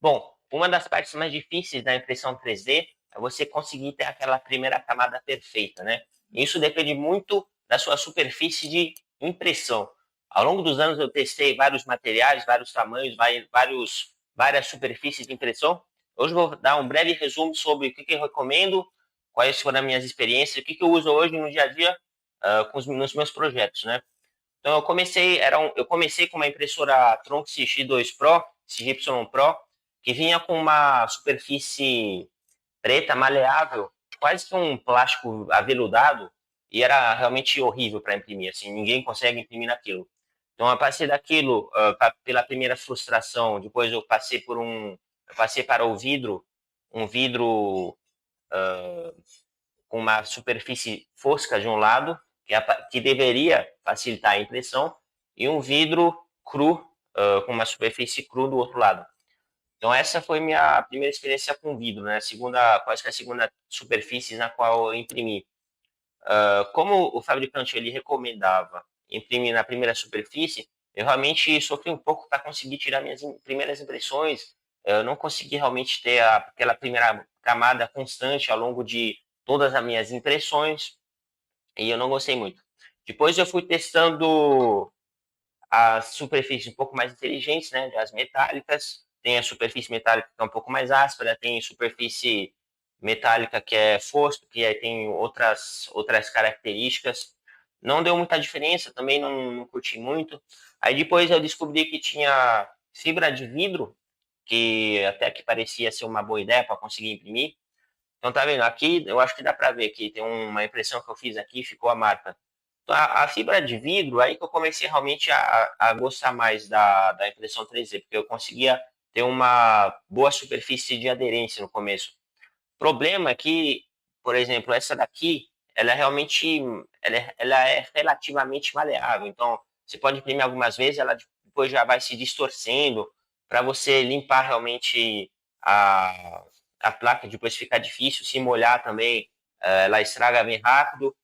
Bom, uma das partes mais difíceis da impressão 3D é você conseguir ter aquela primeira camada perfeita, né? Isso depende muito da sua superfície de impressão. Ao longo dos anos eu testei vários materiais, vários tamanhos, várias superfícies de impressão. Hoje eu vou dar um breve resumo sobre o que eu recomendo, quais foram as minhas experiências, o que eu uso hoje no dia a dia nos meus projetos, né? Então eu comecei com uma impressora Tronx X2 Pro, XY Pro, que vinha com uma superfície preta, maleável, quase que um plástico aveludado, e era realmente horrível para imprimir, assim, ninguém consegue imprimir naquilo. Então eu passei daquilo pela primeira frustração, depois eu passei para o vidro, um vidro com uma superfície fosca de um lado, que deveria facilitar a impressão, e um vidro cru, com uma superfície cru do outro lado. Então essa foi minha primeira experiência com vidro, né? Quase que a segunda superfície na qual eu imprimi. Como o fabricante ele recomendava imprimir na primeira superfície, eu realmente sofri um pouco para conseguir tirar minhas primeiras impressões. Eu não consegui realmente ter aquela primeira camada constante ao longo de todas as minhas impressões e eu não gostei muito. Depois eu fui testando as superfícies um pouco mais inteligentes, né, as metálicas. Tem a superfície metálica que é um pouco mais áspera, tem superfície metálica que é fosco, que aí tem outras características. Não deu muita diferença, também não curti muito. Aí depois eu descobri que tinha fibra de vidro, que até que parecia ser uma boa ideia para conseguir imprimir. Então tá vendo, aqui eu acho que dá para ver que tem uma impressão que eu fiz aqui, ficou a marca. Então, a fibra de vidro, aí que eu comecei realmente a gostar mais da impressão 3D, porque eu conseguia ter uma boa superfície de aderência no começo. O problema é que, por exemplo, essa daqui, ela é realmente, ela é relativamente maleável. Então, você pode imprimir algumas vezes, ela depois já vai se distorcendo para você limpar realmente a, a placa, depois fica difícil. Se molhar também, ela estraga bem rápido.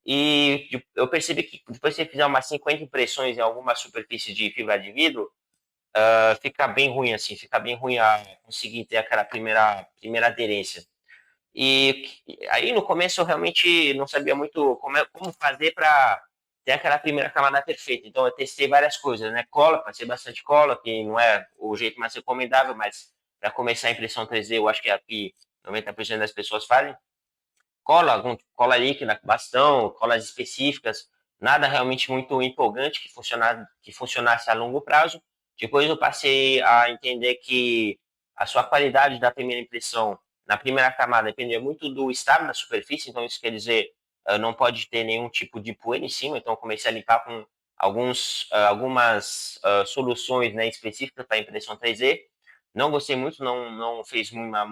E eu percebi que depois que você fizer umas 50 impressões em alguma superfície de fibra de vidro, fica bem ruim assim, fica bem ruim a conseguir ter aquela primeira aderência. E aí no começo eu realmente não sabia muito como fazer para ter aquela primeira camada perfeita. Então eu testei várias coisas, né? Cola, passei bastante cola, que não é o jeito mais recomendável, mas para começar a impressão 3D eu acho que é a que 90% das pessoas fazem. Cola líquida, bastão, colas específicas, nada realmente muito empolgante que funcionasse a longo prazo. Depois eu passei a entender que a sua qualidade da primeira impressão na primeira camada dependia muito do estado da superfície, então isso quer dizer, não pode ter nenhum tipo de poeira em cima, então eu comecei a limpar com algumas soluções, né, específicas para impressão 3D. Não gostei muito, não fez uma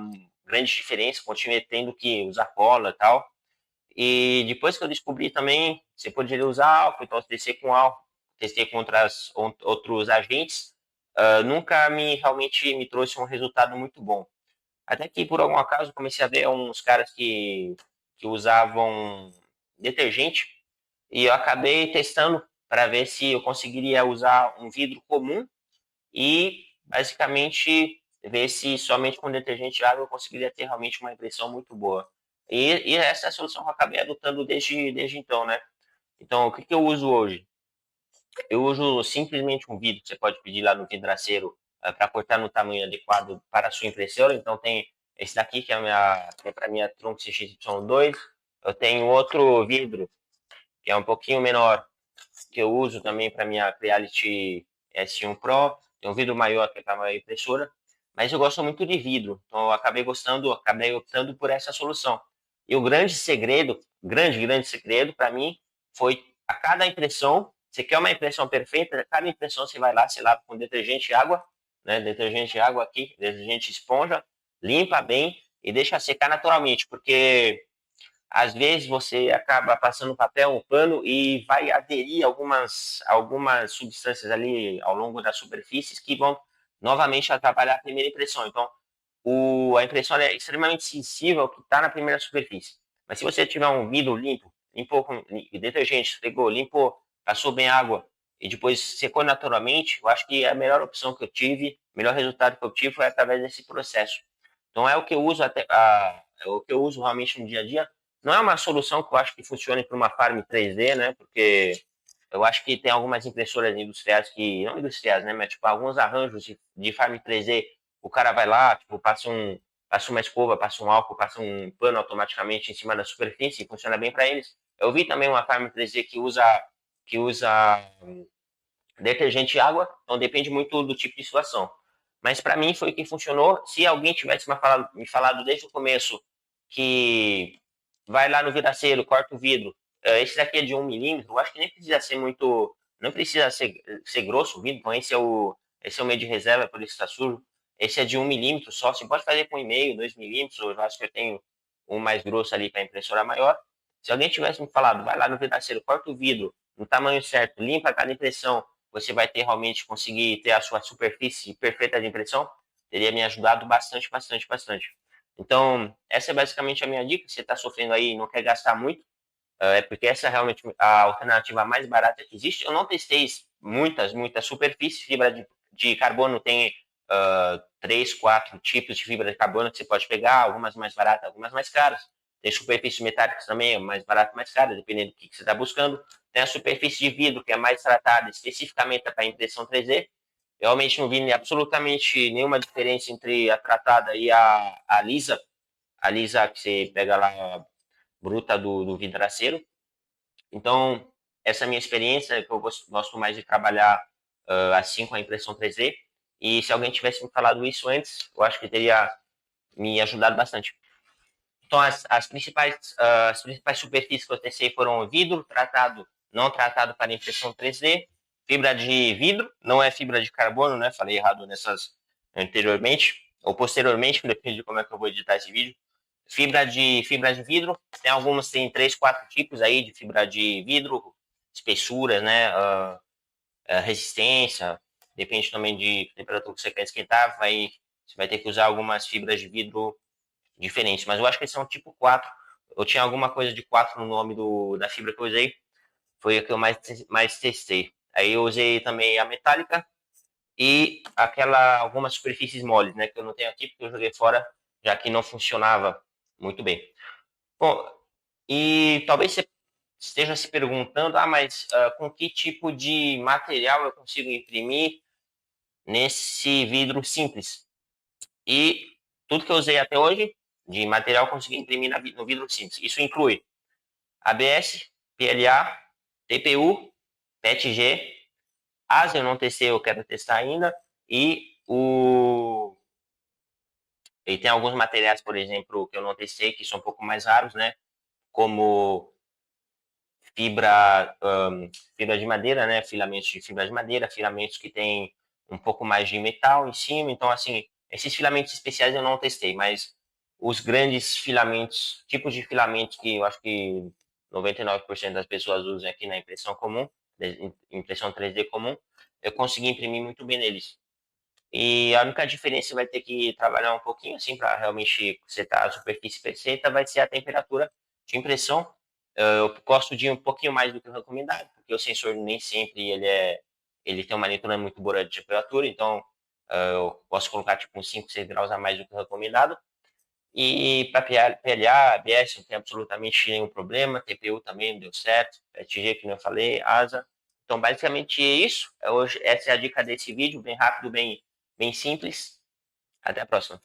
grande diferença, continuei tendo que usar cola e tal. E depois que eu descobri também, você poderia usar álcool, então eu testei com álcool, testei com outros agentes, nunca realmente me trouxe um resultado muito bom. Até que por algum acaso comecei a ver uns caras que usavam detergente e eu acabei testando para ver se eu conseguiria usar um vidro comum e basicamente ver se somente com detergente e água eu conseguiria ter realmente uma impressão muito boa. E essa é a solução que eu acabei adotando desde então, né? Então, o que eu uso hoje? Eu uso simplesmente um vidro, que você pode pedir lá no vidraceiro para cortar no tamanho adequado para a sua impressora. Então, tem esse daqui, que é para minha Tronx XY2. Eu tenho outro vidro, que é um pouquinho menor, que eu uso também para minha Creality S1 Pro. Tem um vidro maior que é para a minha impressora. Mas eu gosto muito de vidro, então eu acabei optando por essa solução. E o grande segredo para mim foi a cada impressão, você quer uma impressão perfeita, cada impressão você vai lá, você lava com detergente e água, né? Detergente e água aqui, detergente esponja, limpa bem e deixa secar naturalmente, porque às vezes você acaba passando papel, um pano e vai aderir algumas substâncias ali ao longo das superfícies que vão novamente atrapalhar a primeira impressão. Então, a impressão é extremamente sensível ao que está na primeira superfície. Mas se você tiver um vidro limpo, limpou com detergente, pegou, limpou, passou bem água e depois secou naturalmente, eu acho que a melhor opção que eu tive, o melhor resultado que eu tive foi através desse processo. Então é o que eu uso é o que eu uso realmente no dia a dia. Não é uma solução que eu acho que funcione para uma farm 3D, né? Porque eu acho que tem algumas impressoras industriais que, não industriais, né? Mas tipo, alguns arranjos de farm 3D, o cara vai lá, tipo, passa uma escova, passa um álcool, passa um pano automaticamente em cima da superfície e funciona bem para eles. Eu vi também uma farm 3D que usa detergente e água, então depende muito do tipo de situação. Mas para mim foi o que funcionou. Se alguém tivesse me falado desde o começo que vai lá no vidraceiro, corta o vidro, esse daqui é de 1 milímetro, eu acho que nem precisa ser muito, não precisa ser grosso o vidro, então esse é o meio de reserva, por isso está sujo. Esse é de 1 milímetro só, você pode fazer com 1,5, 2 milímetros, eu acho que eu tenho um mais grosso ali para impressora maior. Se alguém tivesse me falado, vai lá no vidraceiro, corta o vidro no tamanho certo, limpa cada impressão, você vai ter realmente conseguir ter a sua superfície perfeita de impressão, teria me ajudado bastante, bastante, bastante. Então, essa é basicamente a minha dica. Se você está sofrendo aí e não quer gastar muito, é porque essa é realmente a alternativa mais barata que existe. Eu não testei muitas superfícies. Fibra de carbono tem 3, 4 tipos de fibra de carbono que você pode pegar, algumas mais baratas, algumas mais caras. Tem superfícies metálicas também, mais barata, mais cara, dependendo do que você está buscando. Tem a superfície de vidro, que é mais tratada especificamente para impressão 3D. Eu realmente não vi absolutamente nenhuma diferença entre a tratada e a lisa. A lisa que você pega lá, bruta do vidraceiro. Então, essa é a minha experiência, que eu gosto mais de trabalhar assim com a impressão 3D. E se alguém tivesse me falado isso antes, eu acho que teria me ajudado bastante. Então, as principais superfícies que eu testei foram vidro tratado, não tratado para impressão 3D, fibra de vidro, não é fibra de carbono, né? Falei errado nessas anteriormente, ou posteriormente, depende de como é que eu vou editar esse vídeo. Fibra de vidro, tem algumas, tem 3, 4 tipos aí de fibra de vidro, espessura, né? Resistência, depende também de temperatura que você quer esquentar, você vai ter que usar algumas fibras de vidro diferentes, mas eu acho que eles são tipo 4. Eu tinha alguma coisa de 4 no nome da fibra que eu usei, foi a que eu mais testei. Aí eu usei também a metálica e algumas superfícies moles, né, que eu não tenho aqui porque eu joguei fora, já que não funcionava muito bem. Bom, e talvez você esteja se perguntando, mas com que tipo de material eu consigo imprimir nesse vidro simples? E tudo que eu usei até hoje de material eu consegui imprimir no vidro simples. Isso inclui ABS, PLA, TPU, PETG, ASA eu não testei, eu quero testar ainda, e tem alguns materiais, por exemplo, que eu não testei, que são um pouco mais raros, né? Como fibra de madeira, né? Filamentos de fibra de madeira, filamentos que tem um pouco mais de metal em cima. Então, assim, esses filamentos especiais eu não testei, mas os grandes filamentos, tipos de filamentos que eu acho que 99% das pessoas usam aqui na impressão comum, impressão 3D comum, eu consegui imprimir muito bem neles. E a única diferença vai ter que trabalhar um pouquinho assim para realmente setar a superfície perfeita, vai ser a temperatura de impressão. Eu gosto de um pouquinho mais do que o recomendado, porque o sensor nem sempre ele tem uma leitura muito boa de temperatura, então eu posso colocar tipo uns 5, 6 graus a mais do que o recomendado. E para PLA, ABS não tem absolutamente nenhum problema, TPU também deu certo, FTG que eu falei, ASA. Então basicamente é isso. Essa é a dica desse vídeo, bem rápido, bem simples. Até a próxima.